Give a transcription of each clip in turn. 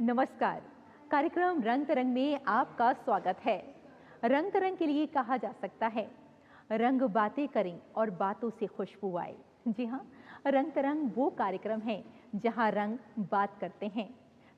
नमस्कार। कार्यक्रम रंग तरंग में आपका स्वागत है। रंग तरंग के लिए कहा जा सकता है, रंग बातें करें और बातों से खुशबू आए। जी हाँ, रंग तरंग वो कार्यक्रम है जहाँ रंग बात करते हैं।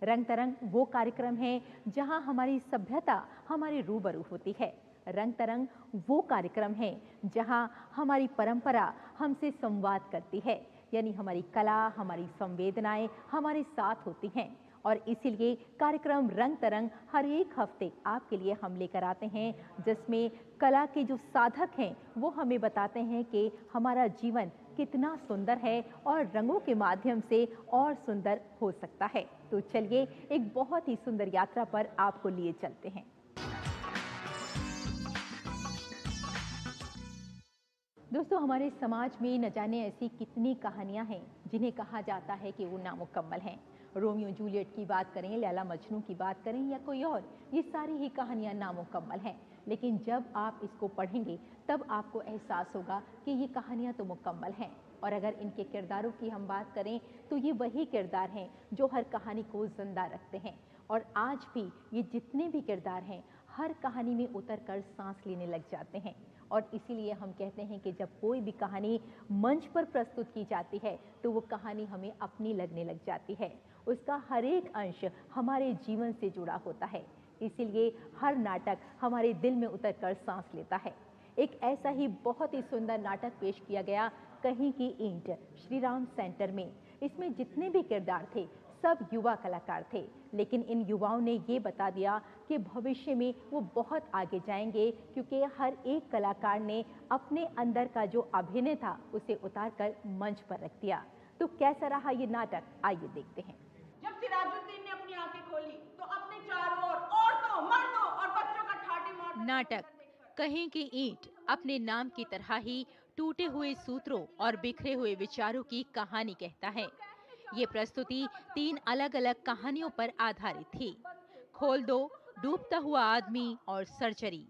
रंग तरंग वो कार्यक्रम है जहाँ हमारी सभ्यता हमारे रूबरू होती है। रंग तरंग वो कार्यक्रम है जहाँ हमारी परंपरा हमसे संवाद करती है, यानी हमारी कला, हमारी संवेदनाएं हमारे साथ होती हैं। और इसीलिए कार्यक्रम रंग तरंग हर एक हफ्ते आपके लिए हम लेकर आते हैं, जिसमें कला के जो साधक हैं वो हमें बताते हैं कि हमारा जीवन कितना सुंदर है और रंगों के माध्यम से और सुंदर हो सकता है। तो चलिए एक बहुत ही सुंदर यात्रा पर आपको लिए चलते हैं। दोस्तों, हमारे समाज में न जाने ऐसी कितनी कहानियां हैं जिन्हें कहा जाता है कि वो नामुकम्मल हैं। रोमियो जूलियट की बात करें, लैला मजनू की बात करें या कोई और, ये सारी ही कहानियां नामुकम्मल हैं। लेकिन जब आप इसको पढ़ेंगे तब आपको एहसास होगा कि ये कहानियां तो मुकम्मल हैं। और अगर इनके किरदारों की हम बात करें तो ये वही किरदार हैं जो हर कहानी को जिंदा रखते हैं। और आज भी ये जितने भी किरदार हैं हर कहानी में उतर कर सांस लेने लग जाते हैं। और इसीलिए हम कहते हैं कि जब कोई भी कहानी मंच पर प्रस्तुत की जाती है तो वो कहानी हमें अपनी लगने लग जाती है। उसका हर एक अंश हमारे जीवन से जुड़ा होता है। इसीलिए हर नाटक हमारे दिल में उतर कर सांस लेता है। एक ऐसा ही बहुत ही सुंदर नाटक पेश किया गया, कहीं की ईंट, श्री राम सेंटर में। इसमें जितने भी किरदार थे सब युवा कलाकार थे, लेकिन इन युवाओं ने ये बता दिया कि भविष्य में वो बहुत आगे जाएंगे, क्योंकि हर एक कलाकार ने अपने अंदर का जो अभिनय था उसे उतार कर मंच पर रख दिया। तो कैसा रहा ये नाटक, आइए देखते हैं। जब सिराजुद्दीन ने अपनी आंखें खोली तो अपने चारों ओर औरतों, मर्दों और बच्चों का ठाठी मारता नाटक कहीं की ईंट अपने नाम की तरह ही टूटे हुए सूत्रों और बिखरे हुए विचारों की कहानी कहता है। ये प्रस्तुति 3 अलग-अलग कहानियों पर आधारित थी। खोल दो, डूबता हुआ आदमी और सर्जरी।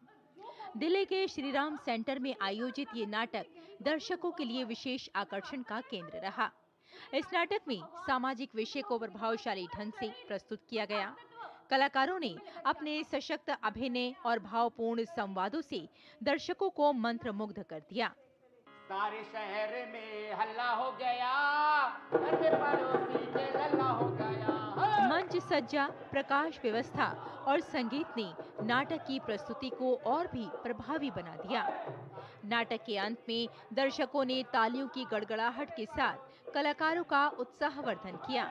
दिल्ली के श्री राम सेंटर में आयोजित ये नाटक दर्शकों के लिए विशेष आकर्षण का केंद्र रहा। इस नाटक में सामाजिक विषय को प्रभावशाली ढंग से प्रस्तुत किया गया। कलाकारों ने अपने सशक्त अभिनय और भावपूर्ण संवादों से दर्शकों को मंत्रमुग्ध कर दिया। सारे शहर में हल्ला हो गया, घर में पड़ोसी के लल्ला हो गया। मंच सज्जा, प्रकाश व्यवस्था और संगीत ने नाटक की प्रस्तुति को और भी प्रभावी बना दिया। नाटक के अंत में दर्शकों ने तालियों की गड़गड़ाहट के साथ कलाकारों का उत्साहवर्धन किया।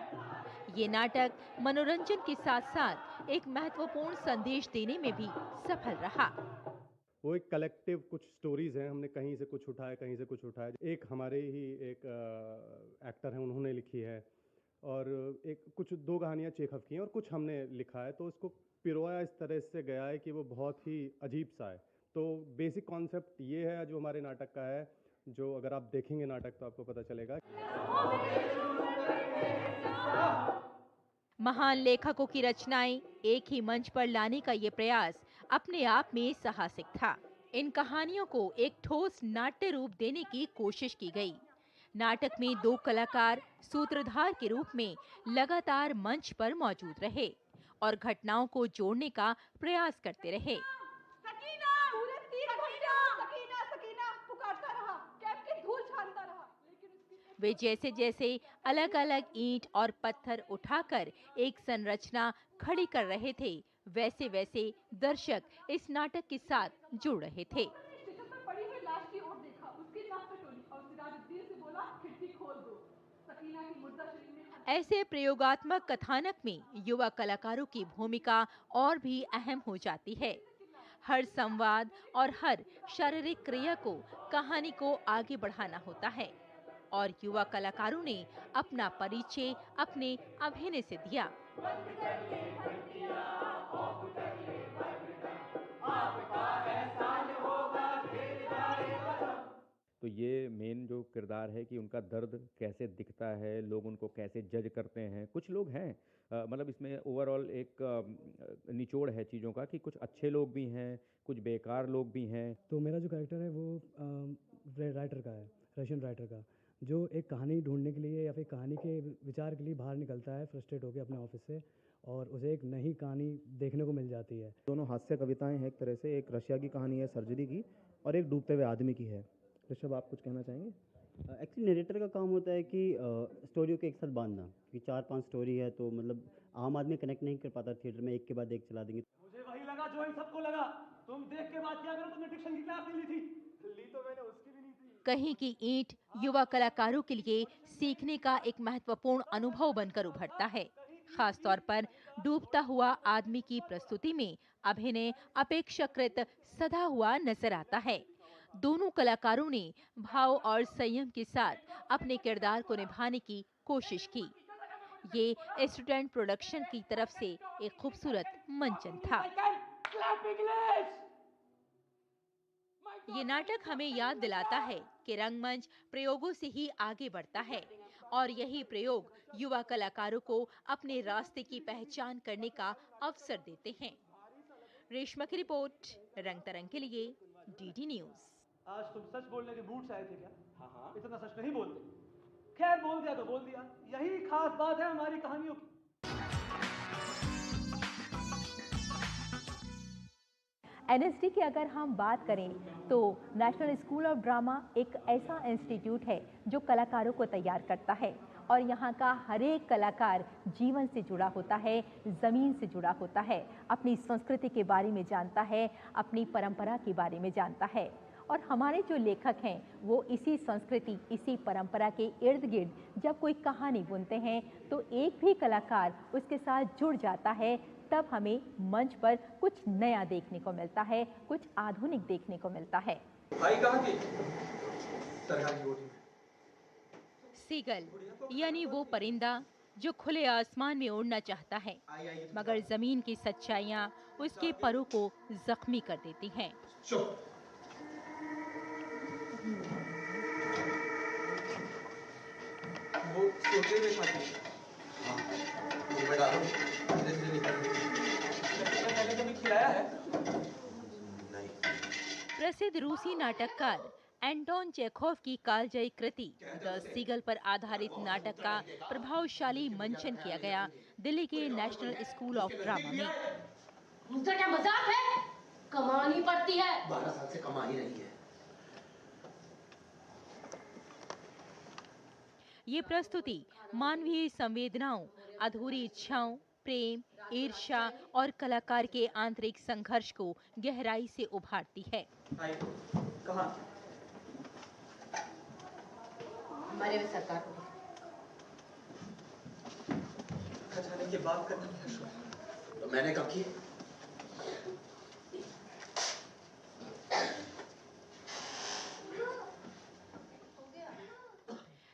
ये नाटक मनोरंजन के साथ साथ एक महत्वपूर्ण संदेश देने में भी सफल रहा। वो एक कलेक्टिव कुछ स्टोरीज़ हैं, हमने कहीं से कुछ उठाया, कहीं से कुछ उठाया। एक हमारे ही एक एक्टर हैं, उन्होंने लिखी है, और एक कुछ 2 कहानियाँ चेखव की हैं और कुछ हमने लिखा है। तो उसको पिरोया इस तरह से गया है कि वो बहुत ही अजीब-सा है। तो बेसिक कॉन्सेप्ट ये है जो हमारे नाटक का है, जो अगर आप देखेंगे नाटक तो आपको पता चलेगा। महान लेखकों की रचनाएं एक ही मंच पर लाने का ये प्रयास अपने आप में साहसिक था। इन कहानियों को एक ठोस नाट्य रूप देने की कोशिश की गई। नाटक में 2 कलाकार सूत्रधार के रूप में लगातार मंच पर मौजूद रहे और घटनाओं को जोड़ने का प्रयास करते रहे। सकीना, पूरे 3 घंटे सकीना सकीना पुकारता रहा, कैब की धूल छानता रहा, लेकिन उसकी वे जैसे जैसे अलग अलग ईंट और पत्थर उठाकर एक संरचना खड़ी कर रहे थे, वैसे वैसे दर्शक इस नाटक के साथ जुड़ रहे थे। स्टेशन पर पड़ी हुई लाश की ओर देखा, उसकी नाक टटोली और सिराजुद्दीन से बोला, खिड़की खोल दो। सकीना की मुर्दा शरीर में ऐसे प्रयोगात्मक कथानक में युवा कलाकारों की भूमिका और भी अहम हो जाती है। हर संवाद और हर शारीरिक क्रिया को कहानी को आगे बढ़ाना होता है, और युवा कलाकारों ने अपना परिचय अपने अभिनय से दिया। तो ये मेन जो किरदार है कि उनका दर्द कैसे दिखता है, लोग उनको कैसे जज करते हैं। कुछ लोग हैं, मतलब इसमें ओवरऑल एक निचोड़ है चीज़ों का कि कुछ अच्छे लोग भी हैं, कुछ बेकार लोग भी हैं। तो मेरा जो कैरेक्टर है वो राइटर का है, रशियन राइटर का, जो एक कहानी ढूंढने के लिए या फिर कहानी के विचार के लिए बाहर निकलता है फ्रस्ट्रेट होकर अपने ऑफिस से, और उसे एक नई कहानी देखने को मिल जाती है। दोनों हास्य कविताएं हैं एक तरह से, एक रशिया की कहानी है सर्जरी की और एक डूबते हुए आदमी की है। ऋषभ, आप कुछ कहना चाहेंगे? एक्चुअली नरेटर का काम होता है कि स्टोरियों को एक साथ बांधना, कि 4-5 स्टोरी है तो मतलब आम आदमी कनेक्ट नहीं कर पाता थिएटर में, एक के बाद एक चला देंगे। मुझे वही लगा जो इन सबको लगा। तुम देख के बात किया करो, तुमने डिक्शन की क्लास नहीं ली थी। ली तो मैंने उसकी भी ली थी। कहीं की ईंट युवा कलाकारों के लिए सीखने का एक महत्वपूर्ण अनुभव बनकर उभरता है। खास तौर पर डूबता हुआ आदमी की प्रस्तुति में अभिनय अपेक्षाकृत सधा हुआ नजर आता है। दोनों कलाकारों ने भाव और संयम के साथ अपने किरदार को निभाने की कोशिश की। ये स्टूडेंट प्रोडक्शन की तरफ से एक खूबसूरत मंचन था। ये नाटक हमें याद दिलाता है कि रंगमंच प्रयोगों से ही आगे बढ़ता है और यही प्रयोग युवा कलाकारों को अपने रास्ते की पहचान करने का अवसर देते हैं। रेशमा की रिपोर्ट, रंग तरंग के लिए, डीडी न्यूज। आज तुम सच बोलने के मूड से आए थे क्या? हाँ, इतना सच नहीं बोलते। खैर, बोल दिया तो बोल दिया। यही खास बात है हमारी कहानियों की। एनएसडी की अगर हम बात करें तो नेशनल स्कूल ऑफ ड्रामा एक ऐसा इंस्टीट्यूट है जो कलाकारों को तैयार करता है और यहाँ का हर एक कलाकार जीवन से जुड़ा होता है, ज़मीन से जुड़ा होता है, अपनी संस्कृति के बारे में जानता है, अपनी परंपरा के बारे में जानता है। और हमारे जो लेखक हैं वो इसी संस्कृति, इसी परंपरा के इर्द गिर्द जब कोई कहानी बुनते हैं तो एक भी कलाकार उसके साथ जुड़ जाता है, तब हमें मंच पर कुछ नया देखने को मिलता है, कुछ आधुनिक देखने को मिलता है। सीगल यानी वो परिंदा जो खुले आसमान में उड़ना चाहता है, मगर जमीन की सच्चाइयाँ उसके परों को जख्मी कर देती हैं। वो सोते हुए खाती है। मैंने कभी खिलाया है? प्रसिद्ध रूसी नाटककार एंटोन चेखोव की कालजयी कृति द सीगल पर आधारित नाटक का प्रभावशाली मंचन किया गया दिल्ली के नेशनल स्कूल ऑफ ड्रामा में। मुझसे क्या मजाक है? कमानी पड़ती है। 12 साल से कमा ही रही है। ये प्रस्तुति मानवीय संवेदनाओं, अधूरी इच्छाओं, प्रेम, ईर्ष्या और कलाकार के आंतरिक संघर्ष को गहराई से उभारती है। कहाँ? हमारे में सरकार को खजाने की बात करना क्या शुरू? तो मैंने कब की?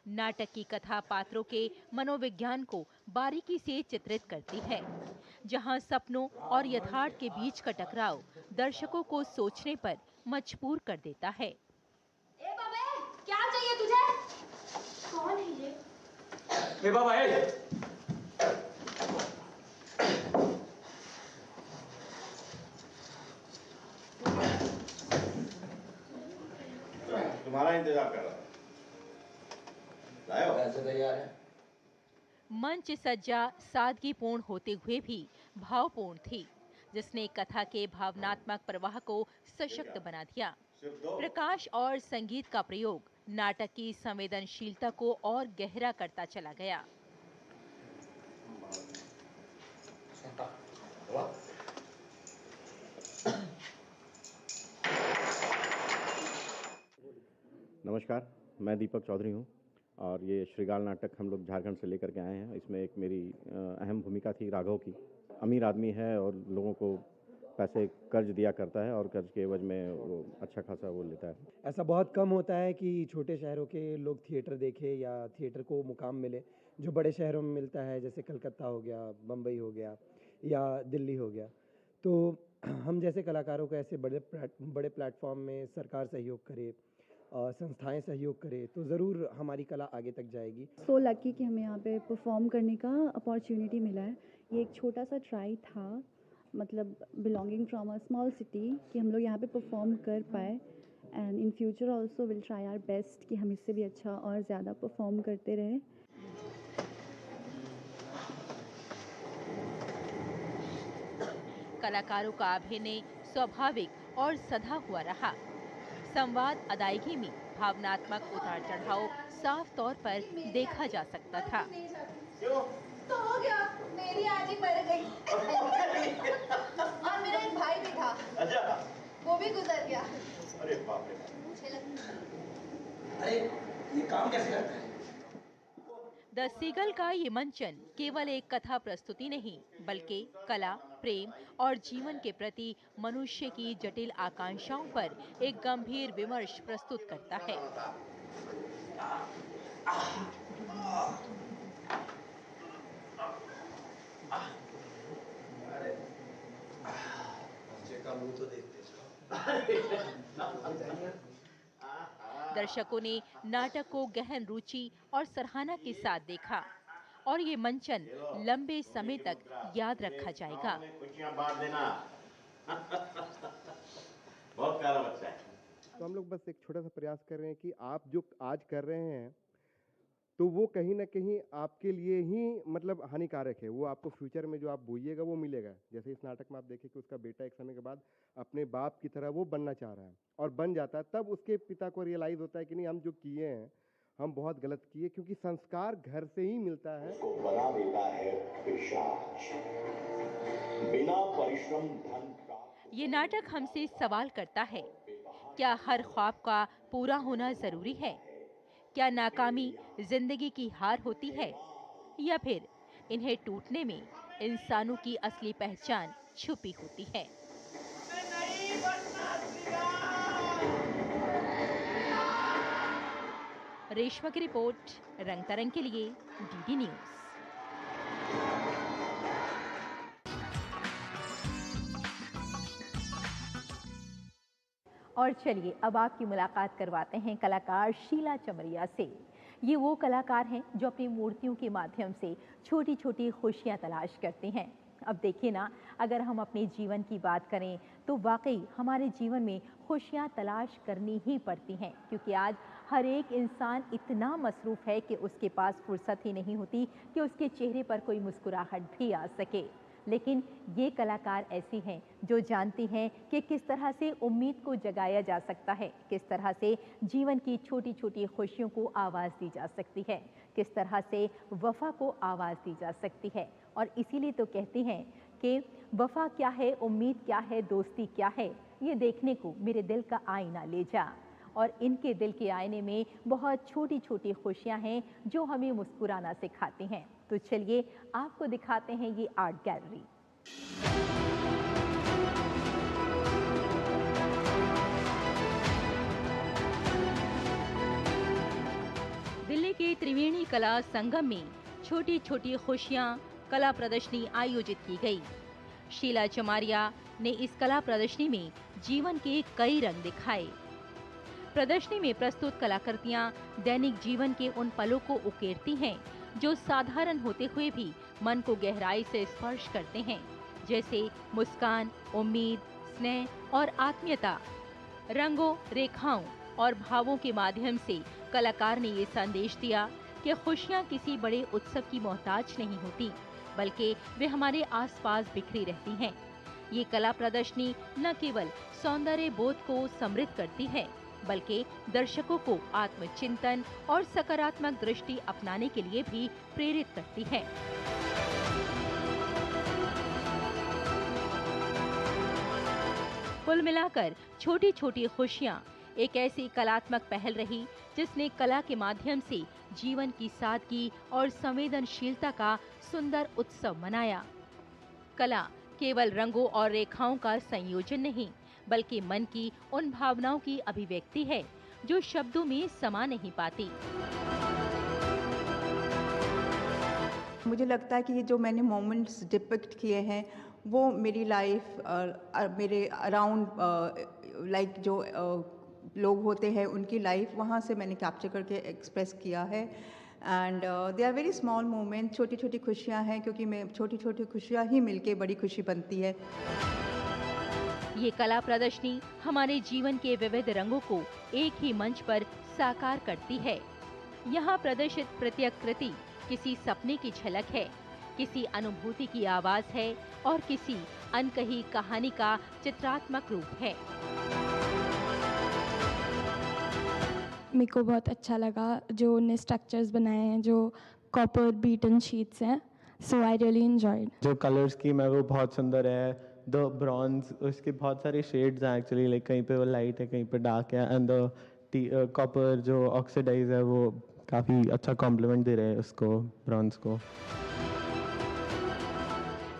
नाटक की कथा पात्रों के मनोविज्ञान को बारीकी से चित्रित करती है, जहां सपनों और यथार्थ के बीच का टकराव दर्शकों को सोचने पर मजबूर कर देता है। ए बाबे, क्या चाहिए तुझे? कौन है ये? ए बाबा, तुम्हारा इंतजार कर रहा है। ऐसे तैयार है। मंच सज्जा सादगीपूर्ण होते हुए भी भावपूर्ण थी, जिसने कथा के भावनात्मक प्रवाह को सशक्त बना दिया। प्रकाश और संगीत का प्रयोग नाटक की संवेदनशीलता को और गहरा करता चला गया। नमस्कार, मैं दीपक चौधरी हूँ और ये श्रीगाल नाटक हम लोग झारखंड से लेकर के आए हैं। इसमें एक मेरी अहम भूमिका थी राघव की। अमीर आदमी है और लोगों को पैसे कर्ज दिया करता है और कर्ज के एवज में वो अच्छा खासा वो लेता है। ऐसा बहुत कम होता है कि छोटे शहरों के लोग थिएटर देखें या थिएटर को मुकाम मिले जो बड़े शहरों में मिलता है, जैसे कलकत्ता हो गया, बम्बई हो गया या दिल्ली हो गया। तो हम जैसे कलाकारों को ऐसे बड़े प्लेटफॉर्म में सरकार सहयोग करे, संस्थाएं सहयोग करें तो ज़रूर हमारी कला आगे तक जाएगी। सो लकी कि हमें यहाँ पे परफॉर्म करने का अपॉर्चुनिटी मिला है। ये एक छोटा सा ट्राई था, मतलब belonging from a small city, कि हम लोग यहाँ पे परफॉर्म कर पाए and in future also will try our best कि हम इससे भी अच्छा और ज़्यादा परफॉर्म करते रहें। कलाकारों का अभिनय स्वाभाविक और सधा हुआ रहा। संवाद अदायगी में भावनात्मक उतार चढ़ाव साफ तौर पर देखा जा सकता था। तो हो गया, मेरी आजी मर गई और मेरा एक भाई भी था। अच्छा। वो भी गुजर गया। अरे बाप रे। अरे ये काम कैसे करता है? द सीगल का ये मंचन केवल एक कथा प्रस्तुति नहीं, बल्कि कला, प्रेम और जीवन के प्रति मनुष्य की जटिल आकांक्षाओं पर एक गंभीर विमर्श प्रस्तुत करता है। का मुंह तो देखते दर्शकों ने नाटक को गहन रुचि और सराहना के साथ देखा और ये मंचन लंबे समय तक याद रखा जाएगा। बहुत प्यारा बच्चा है। तो हम लोग बस एक छोटा सा प्रयास कर रहे हैं कि आप जो आज कर रहे हैं तो वो कहीं ना कहीं आपके लिए ही मतलब हानिकारक है। वो आपको फ्यूचर में जो आप बोइएगा वो मिलेगा। जैसे इस नाटक में आप देखें कि उसका बेटा एक समय के बाद अपने बाप की तरह वो बनना चाह रहा है और बन जाता है, तब उसके पिता को रियलाइज होता है कि नहीं, हम जो किए हैं हम बहुत गलत किए, क्योंकि संस्कार घर से ही मिलता है। को बना देता है पिशाच, बिना परिश्रम धन प्राप्त। ये नाटक हमसे सवाल करता है, क्या हर ख्वाब का पूरा होना जरूरी है? क्या नाकामी जिंदगी की हार होती है, या फिर इन्हें टूटने में इंसानों की असली पहचान छुपी होती है? रेशमा की रिपोर्ट, रंग तरंग के लिए डीडी न्यूज। और चलिए अब आपकी मुलाकात करवाते हैं कलाकार शीला चमरिया से। ये वो कलाकार हैं जो अपनी मूर्तियों के माध्यम से छोटी छोटी खुशियां तलाश करते हैं। अब देखिए ना, अगर हम अपने जीवन की बात करें तो वाकई हमारे जीवन में खुशियां तलाश करनी ही पड़ती हैं, क्योंकि आज हर एक इंसान इतना मसरूफ़ है कि उसके पास फुर्सत ही नहीं होती कि उसके चेहरे पर कोई मुस्कुराहट भी आ सके। लेकिन ये कलाकार ऐसी हैं जो जानती हैं कि किस तरह से उम्मीद को जगाया जा सकता है, किस तरह से जीवन की छोटी छोटी खुशियों को आवाज़ दी जा सकती है, किस तरह से वफ़ा को आवाज़ दी जा सकती है। और इसीलिए तो कहती हैं कि वफ़ा क्या है, उम्मीद क्या है, दोस्ती क्या है, ये देखने को मेरे दिल का आईना ले जा। और इनके दिल के आईने में बहुत छोटी छोटी खुशियां हैं जो हमें मुस्कुराना सिखाती हैं। तो चलिए आपको दिखाते हैं ये आर्ट गैलरी। दिल्ली के त्रिवेणी कला संगम में छोटी छोटी खुशियां कला प्रदर्शनी आयोजित की गई। शीला चमारिया ने इस कला प्रदर्शनी में जीवन के कई रंग दिखाए। प्रदर्शनी में प्रस्तुत कलाकृतियां दैनिक जीवन के उन पलों को उकेरती हैं जो साधारण होते हुए भी मन को गहराई से स्पर्श करते हैं, जैसे मुस्कान, उम्मीद, स्नेह और आत्मीयता। रंगों, रेखाओं और भावों के माध्यम से कलाकार ने ये संदेश दिया कि खुशियां किसी बड़े उत्सव की मोहताज नहीं होती, बल्कि वे हमारे आसपास बिखरी रहती हैं। ये कला प्रदर्शनी न केवल सौंदर्य बोध को समृद्ध करती है, बल्कि दर्शकों को आत्मचिंतन और सकारात्मक दृष्टि अपनाने के लिए भी प्रेरित करती है। कुल मिलाकर छोटी छोटी खुशियां एक ऐसी कलात्मक पहल रही जिसने कला के माध्यम से जीवन की सादगी और संवेदनशीलता का सुंदर उत्सव मनाया। कला केवल रंगों और रेखाओं का संयोजन नहीं, बल्कि मन की उन भावनाओं की अभिव्यक्ति है जो शब्दों में समा नहीं पाती। मुझे लगता है कि ये जो मैंने मोमेंट्स डिपिक्ट किए हैं वो मेरी लाइफ मेरे अराउंड लाइक जो लोग होते हैं उनकी लाइफ, वहाँ से मैंने कैप्चर करके एक्सप्रेस किया है। And they are very small moment, छोटी छोटी खुशियाँ हैं, क्योंकि मैं छोटी छोटी खुशियाँ ही मिलके बड़ी खुशी बनती है। ये कला प्रदर्शनी हमारे जीवन के विविध रंगों को एक ही मंच पर साकार करती है। यहाँ प्रदर्शित प्रत्येक कृति किसी सपने की झलक है, किसी अनुभूति की आवाज है और किसी अनकही कहानी का चित्रात्मक रूप है। मेरे को बहुत अच्छा लगा जो उनने स्ट्रक्चर्स बनाए हैं, जो कॉपर बीटन शीट्स हैं, सो आई रियली एंजॉयड। जो कलर स्कीम है वो बहुत सुंदर है। द ब्रॉन्ज, उसके बहुत सारे शेड्स हैं एक्चुअली, लाइक कहीं पे वो लाइट है, कहीं पे डार्क है, एंड द कॉपर जो ऑक्सीडाइज है वो काफ़ी अच्छा कॉम्प्लीमेंट दे रहे हैं उसको, ब्रॉन्ज को।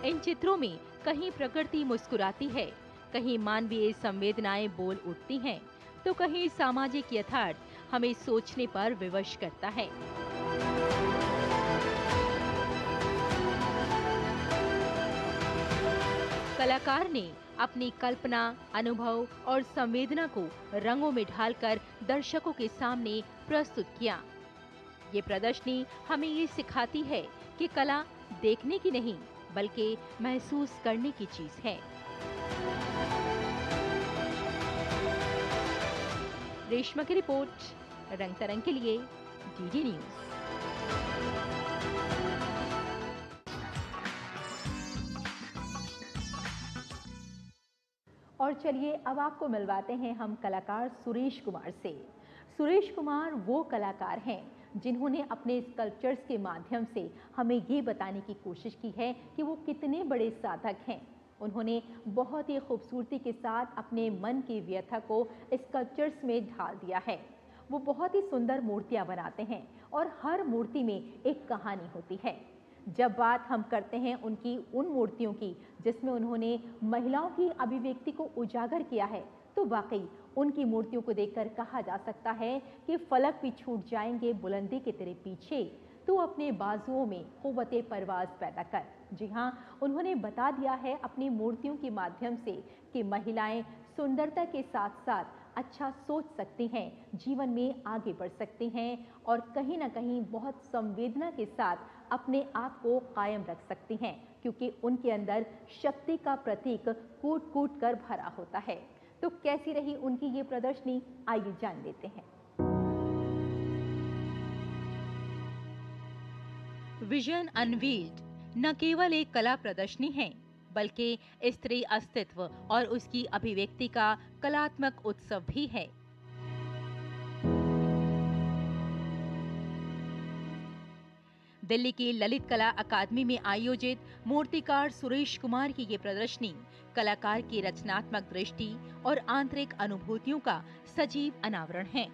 इन चित्रों में कहीं प्रकृति मुस्कुराती है, कहीं मानवीय संवेदनाएं बोल उठती हैं, तो कहीं सामाजिक यथार्थ हमें सोचने पर विवश करता है। कलाकार ने अपनी कल्पना, अनुभव और संवेदना को रंगों में ढालकर दर्शकों के सामने प्रस्तुत किया। ये प्रदर्शनी हमें ये सिखाती है कि कला देखने की नहीं बल्कि महसूस करने की चीज है। रेशमा की रिपोर्ट, रंग तरंग के लिए डीडी न्यूज। और चलिए अब आपको मिलवाते हैं हम कलाकार सुरेश कुमार से। सुरेश कुमार वो कलाकार हैं जिन्होंने अपने स्कल्पचर्स के माध्यम से हमें ये बताने की कोशिश की है कि वो कितने बड़े साधक हैं। उन्होंने बहुत ही खूबसूरती के साथ अपने मन की व्यथा को स्कल्पचर्स में ढाल दिया है। वो बहुत ही सुंदर मूर्तियां बनाते हैं और हर मूर्ति में एक कहानी होती है। जब बात हम करते हैं उनकी उन मूर्तियों की जिसमें उन्होंने महिलाओं की अभिव्यक्ति को उजागर किया है, तो वाकई उनकी मूर्तियों को देखकर कहा जा सकता है कि फलक भी छूट जाएंगे बुलंदी के तेरे पीछे, तो अपने बाजुओं में कुव्वते परवाज पैदा कर। जी हाँ, उन्होंने बता दिया है अपनी मूर्तियों के माध्यम से कि महिलाएं सुंदरता के साथ साथ अच्छा सोच सकती हैं, जीवन में आगे बढ़ सकती हैं और कहीं ना कहीं बहुत संवेदना के साथ अपने आप को कायम रख सकती हैं, क्योंकि उनके अंदर शक्ति का प्रतीक कूट कूट कर भरा होता है। तो कैसी रही उनकी ये प्रदर्शनी, आइए जान लेते हैं। विजन अनवील्ड न केवल एक कला प्रदर्शनी है बल्कि स्त्री अस्तित्व और उसकी अभिव्यक्ति का कलात्मक उत्सव भी है। दिल्ली की ललित कला अकादमी में आयोजित मूर्तिकार सुरेश कुमार की ये प्रदर्शनी कलाकार की रचनात्मक दृष्टि और आंतरिक अनुभूतियों का सजीव अनावरण है।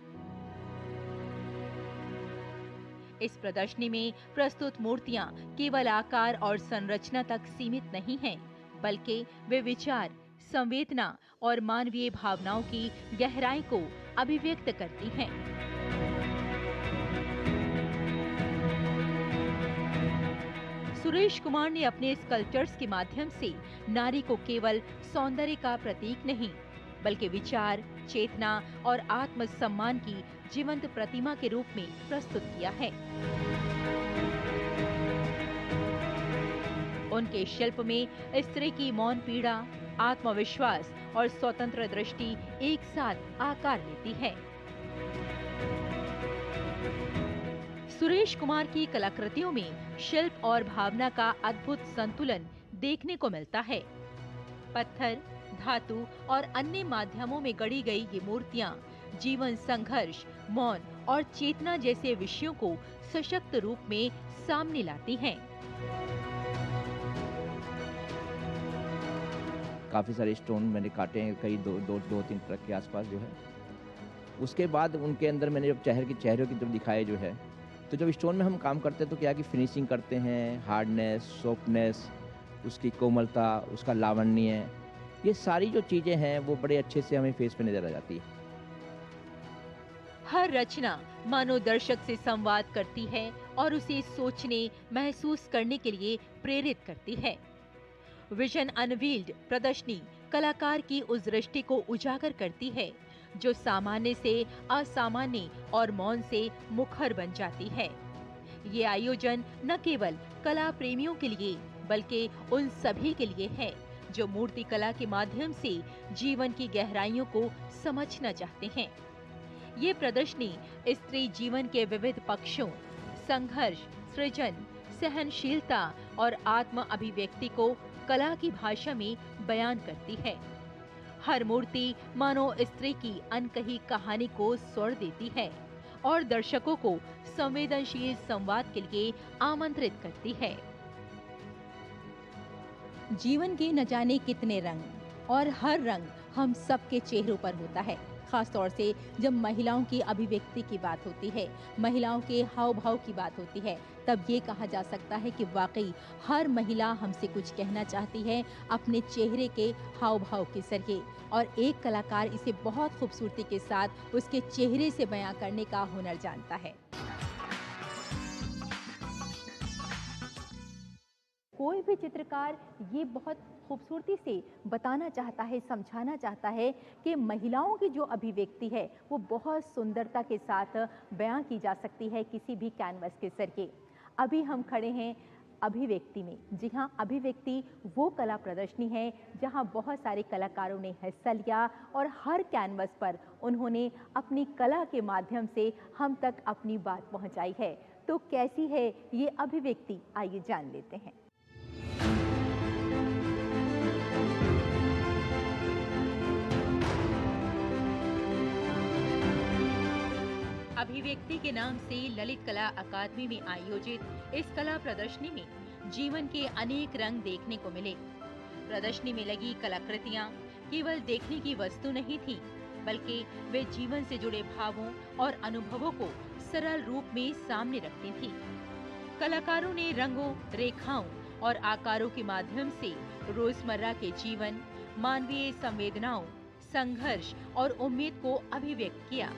इस प्रदर्शनी में प्रस्तुत मूर्तियां केवल आकार और संरचना तक सीमित नहीं हैं, बल्कि वे विचार, संवेदना और मानवीय भावनाओं की गहराई को अभिव्यक्त करती हैं। सुरेश कुमार ने अपने स्कल्पचर्स के माध्यम से नारी को केवल सौंदर्य का प्रतीक नहीं, बल्कि विचार, चेतना और आत्मसम्मान की जीवंत प्रतिमा के रूप में प्रस्तुत किया है। उनके शिल्प में स्त्री की मौन पीड़ा, आत्मविश्वास और स्वतंत्र दृष्टि एक साथ आकार लेती है। सुरेश कुमार की कलाकृतियों में शिल्प और भावना का अद्भुत संतुलन देखने को मिलता है। पत्थर, धातु और अन्य माध्यमों में गढ़ी गई ये मूर्तियां जीवन, संघर्ष, मौन और चेतना जैसे विषयों को सशक्त रूप में सामने लाती हैं। काफ़ी सारे स्टोन मैंने काटे हैं, कई दो तीन ट्रक के आसपास जो है। उसके बाद उनके अंदर मैंने जब चेहरों की जब दिखाए जो है, तो जब स्टोन में हम काम करते हैं तो क्या कि फिनिशिंग करते हैं, हार्डनेस, सॉफ्टनेस, उसकी कोमलता, उसका लावण्य, ये सारी जो चीज़ें हैं वो बड़े अच्छे से हमें फेस पे नजर आ जाती है। हर रचना मानो दर्शक से संवाद करती है और उसे सोचने, महसूस करने के लिए प्रेरित करती है। विजन अनवील्ड प्रदर्शनी कलाकार की उस दृष्टि को उजागर करती है जो सामान्य से असामान्य और मौन से मुखर बन जाती है। ये आयोजन न केवल कला प्रेमियों के लिए बल्कि उन सभी के लिए है जो मूर्ति कला के माध्यम से जीवन की गहराइयों को समझना चाहते हैं। ये प्रदर्शनी स्त्री जीवन के विविध पक्षों, संघर्ष, सृजन, सहनशीलता और आत्म अभिव्यक्ति को कला की भाषा में बयान करती है। हर मूर्ति मानो स्त्री की अनकही कहानी को स्वर देती है और दर्शकों को संवेदनशील संवाद के लिए आमंत्रित करती है। जीवन के न जाने कितने रंग और हर रंग हम सबके चेहरों पर होता है। खास तौर से जब महिलाओं की अभिव्यक्ति की बात होती है, महिलाओं के हाव भाव की बात होती है, तब ये कहा जा सकता है कि वाकई हर महिला हमसे कुछ कहना चाहती है अपने चेहरे के हाव भाव के जरिए, और एक कलाकार इसे बहुत खूबसूरती के साथ उसके चेहरे से बयां करने का हुनर जानता है। कोई भी चित्रकार ये बहुत खूबसूरती से बताना चाहता है, समझाना चाहता है कि महिलाओं की जो अभिव्यक्ति है वो बहुत सुंदरता के साथ बयां की जा सकती है किसी भी कैनवस के जरिए। अभी हम खड़े हैं अभिव्यक्ति में। जी हाँ, अभिव्यक्ति वो कला प्रदर्शनी है जहाँ बहुत सारे कलाकारों ने हिस्सा लिया और हर कैनवस पर उन्होंने अपनी कला के माध्यम से हम तक अपनी बात पहुँचाई है। तो कैसी है ये अभिव्यक्ति, आइए जान लेते हैं। अभिव्यक्ति के नाम से ललित कला अकादमी में आयोजित इस कला प्रदर्शनी में जीवन के अनेक रंग देखने को मिले। प्रदर्शनी में लगी कलाकृतियां केवल देखने की वस्तु नहीं थी, बल्कि वे जीवन से जुड़े भावों और अनुभवों को सरल रूप में सामने रखती थी। कलाकारों ने रंगों, रेखाओं और आकारों के माध्यम से रोजमर्रा के जीवन, मानवीय संवेदनाओं, संघर्ष और उम्मीद को अभिव्यक्त किया।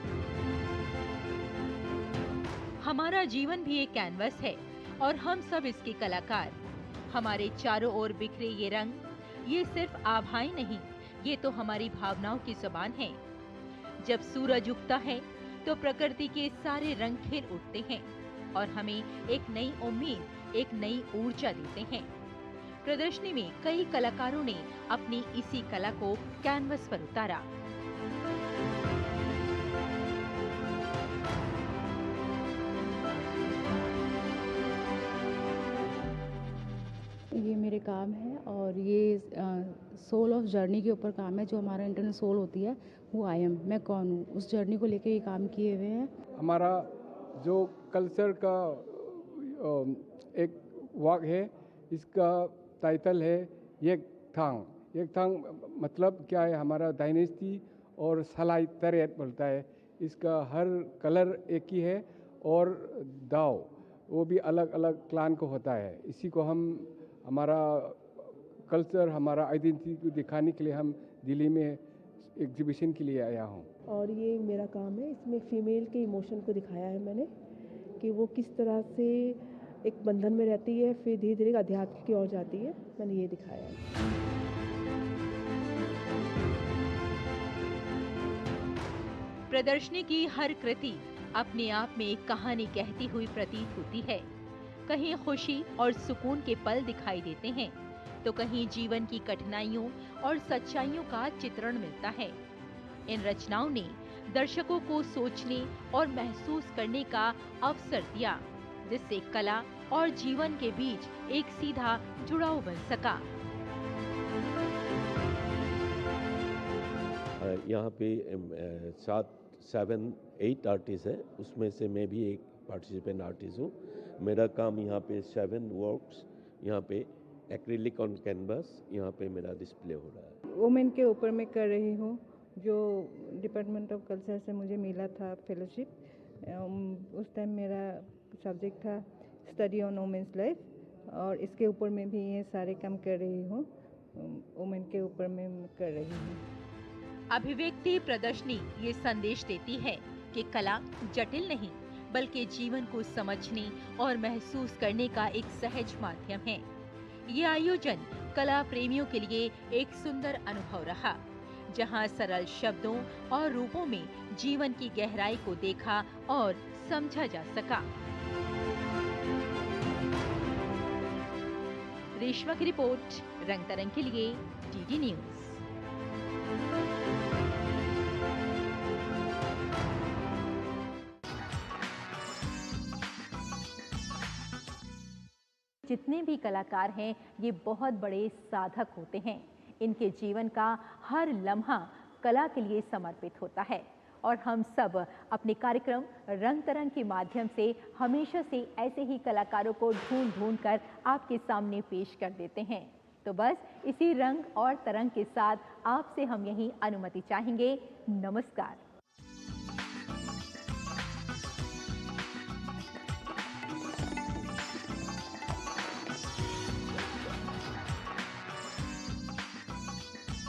हमारा जीवन भी एक कैनवस है और हम सब इसके कलाकार। हमारे चारों ओर बिखरे ये रंग, ये सिर्फ आभाएं नहीं, ये तो हमारी भावनाओं की जुबान है। जब सूरज उगता है तो प्रकृति के सारे रंग खिल उठते हैं और हमें एक नई उम्मीद, एक नई ऊर्जा देते हैं। प्रदर्शनी में कई कलाकारों ने अपनी इसी कला को कैनवस पर उतारा। ये मेरे काम है और ये सोल ऑफ जर्नी के ऊपर काम है। जो हमारा इंटरनल सोल होती है वो आई एम, मैं कौन हूँ, उस जर्नी को लेके ये काम किए हुए हैं। हमारा जो कल्चर का एक वर्क है, इसका टाइटल है एक थांग। एक थांग मतलब क्या है, हमारा डायनेस्टी और सलाई तरेत बोलता है। इसका हर कलर एक ही है और दाव वो भी अलग अलग क्लान को होता है। इसी को हम हमारा कल्चर, हमारा आइडेंटिटी को दिखाने के लिए हम दिल्ली में एग्जीबिशन के लिए आया हूँ। और ये मेरा काम है, इसमें फीमेल के इमोशन को दिखाया है मैंने कि वो किस तरह से एक बंधन में रहती है, फिर धीरे धीरे अध्यात्म की ओर जाती है। मैंने ये दिखाया है। प्रदर्शनी की हर कृति अपने आप में एक कहानी कहती हुई प्रतीत होती है। कहीं खुशी और सुकून के पल दिखाई देते हैं, तो कहीं जीवन की कठिनाइयों और सच्चाइयों का चित्रण मिलता है। इन रचनाओं ने दर्शकों को सोचने और महसूस करने का अवसर दिया, जिससे कला और जीवन के बीच एक सीधा जुड़ाव बन सका। यहाँ पे 7-8 आर्टिस्ट है, उसमें से मैं भी एक पार्टिसिपेंट आर्टिस्ट हूँ। मेरा काम यहाँ पे 7 वर्क्स, यहाँ पे एक्रिलिक ऑन कैनवास, यहाँ पे मेरा डिस्प्ले हो रहा है। वुमेन के ऊपर मैं कर रही हूँ, जो डिपार्टमेंट ऑफ कल्चर से मुझे मिला था फेलोशिप। उस टाइम मेरा सब्जेक्ट था स्टडी ऑन वुमेन्स लाइफ, और इसके ऊपर मैं भी ये सारे काम कर रही हूँ। वुमेन के ऊपर मैं कर रही हूँ। अभिव्यक्ति प्रदर्शनी ये संदेश देती है कि कला जटिल नहीं, बल्कि जीवन को समझने और महसूस करने का एक सहज माध्यम है। ये आयोजन कला प्रेमियों के लिए एक सुंदर अनुभव रहा, जहां सरल शब्दों और रूपों में जीवन की गहराई को देखा और समझा जा सका। रेशमा की रिपोर्ट, रंग तरंग के लिए डीडी न्यूज। जितने भी कलाकार हैं ये बहुत बड़े साधक होते हैं। इनके जीवन का हर लम्हा कला के लिए समर्पित होता है और हम सब अपने कार्यक्रम रंग तरंग के माध्यम से हमेशा से ऐसे ही कलाकारों को ढूंढ कर आपके सामने पेश कर देते हैं। तो बस इसी रंग और तरंग के साथ आपसे हम यही अनुमति चाहेंगे। नमस्कार।